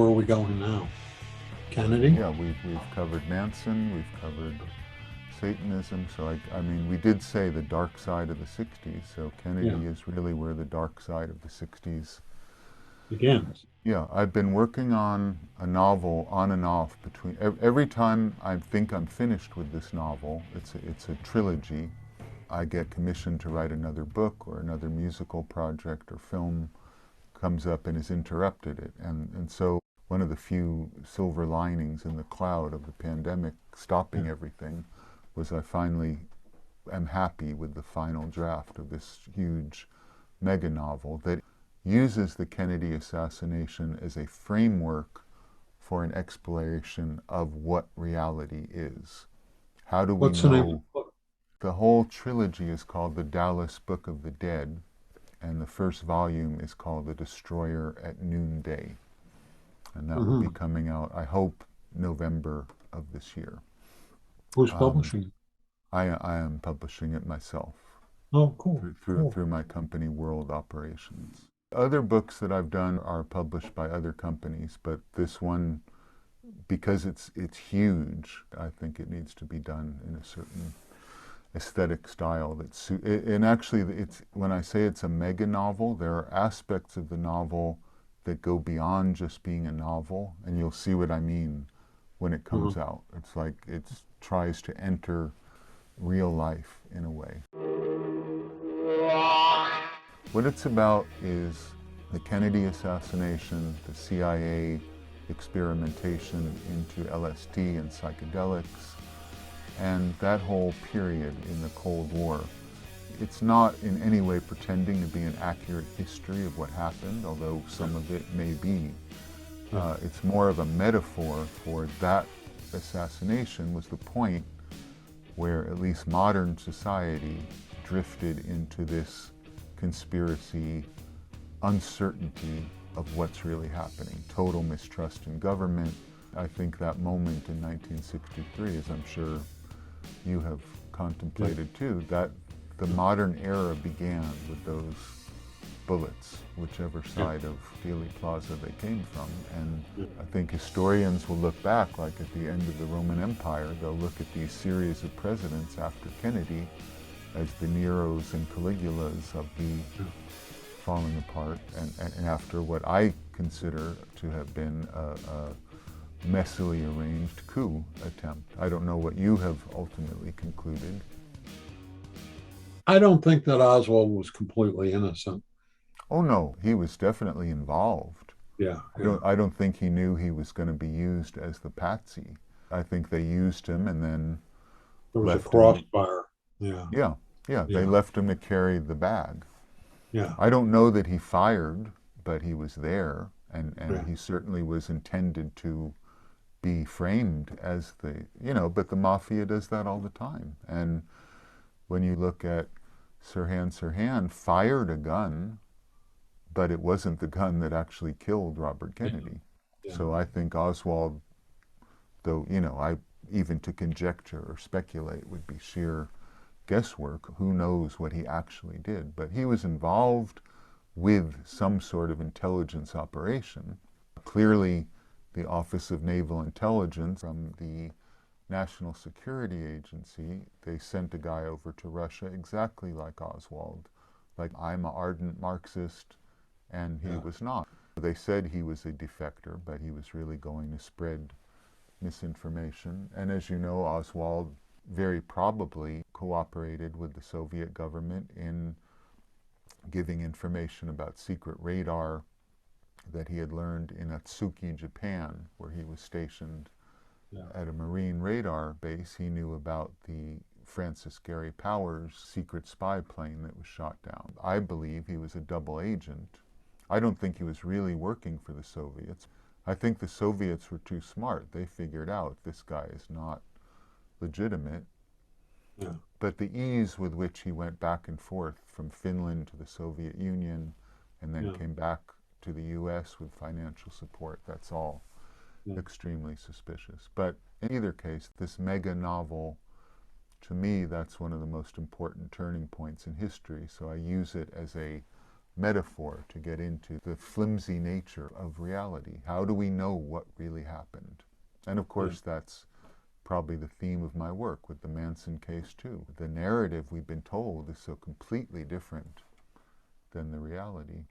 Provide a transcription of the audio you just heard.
where are we going now? Kennedy? Yeah, we've covered Manson, we've covered Satanism. So I mean, we did say the dark side of the '60s. So Yeah, Kennedy is really where the dark side of the '60s. begins. Yeah, I've been working on a novel on and off between every time I think I'm finished with this novel. It's a trilogy. I get commissioned to write another book or another musical project or film comes up and has interrupted it. And so one of the few silver linings in the cloud of the pandemic Yeah. stopping everything was I finally am happy with the final draft of this huge mega novel that uses the Kennedy assassination as a framework for an exploration of what reality is. How do we What's the name of the know? book? The whole trilogy is called the Dallas Book of the Dead, and the first volume is called The Destroyer at Noonday. And that will be Hmm. coming out, I hope, November of this year. Who's Um, publishing it? I am publishing it myself Oh, cool, through cool. my company, World Operations. Other books that I've done are published by other companies, but this one, because it's huge, I think it needs to be done in a certain aesthetic style and actually it's when I say it's a mega novel, there are aspects of the novel that go beyond just being a novel, and you'll see what I mean when it Uh-huh. comes out. It's like it tries to enter real life in a way. What it's about is the Kennedy assassination, the CIA experimentation into LSD and psychedelics, and that whole period in the Cold War. It's not in any way pretending to be an accurate history of what happened, although some of it may be. Yeah. It's more of a metaphor for that assassination was the point where at least modern society drifted into this conspiracy uncertainty of what's really happening, total mistrust in government. I think that moment in 1963, as I'm sure you have Yeah. contemplated too, that the modern era began with those bullets, whichever Yeah. side of Dealey Plaza they came from. And Yeah. I think historians will look back, like at the end of the Roman Empire, they'll look at these series of presidents after Kennedy as the Neros and Caligulas of the Yeah. falling apart, and after what I consider to have been a messily arranged coup attempt. I don't know what you have ultimately concluded. I don't think that Oswald was completely innocent. Oh no, he was definitely involved. Yeah, I yeah. don't think he knew he was going to be used as the patsy. I think they used him and then There was a left him. crossfire. Yeah, Yeah, yeah, they yeah, left him to carry the bag. yeah, I don't know that he fired, but he was there, and yeah. he certainly was intended to be framed as but the mafia does that all the time. And when you look at Sirhan fired a gun, but it wasn't the gun that actually killed Robert Yeah, Kennedy. yeah, So I think Oswald, though, I even to conjecture or speculate would be sheer guesswork. Who knows what he actually did? But he was involved with some sort of intelligence operation. Clearly, the Office of Naval Intelligence from the National Security Agency, they sent a guy over to Russia exactly like Oswald. Like, I'm an ardent Marxist, and he yeah, was not. They said he was a defector, but he was really going to spread misinformation. And as you know, Oswald very probably cooperated with the Soviet government in giving information about secret radar that he had learned in Atsuki, Japan, where he was stationed yeah, at a Marine radar base. He knew about the Francis Gary Powers secret spy plane that was shot down. I believe he was a double agent. I don't think he was really working for the Soviets. I think the Soviets were too smart. They figured out this guy is not legitimate. yeah, But the ease with which he went back and forth from Finland to the Soviet Union and then yeah, came back to the US with financial support, that's all yeah. extremely suspicious. But in either case, this mega novel, to me, that's one of the most important turning points in history. So I use it as a metaphor to get into the flimsy nature of reality. How do we know what really happened? And of course, that's probably the theme of my work with the Manson case too. The narrative we've been told is so completely different than the reality.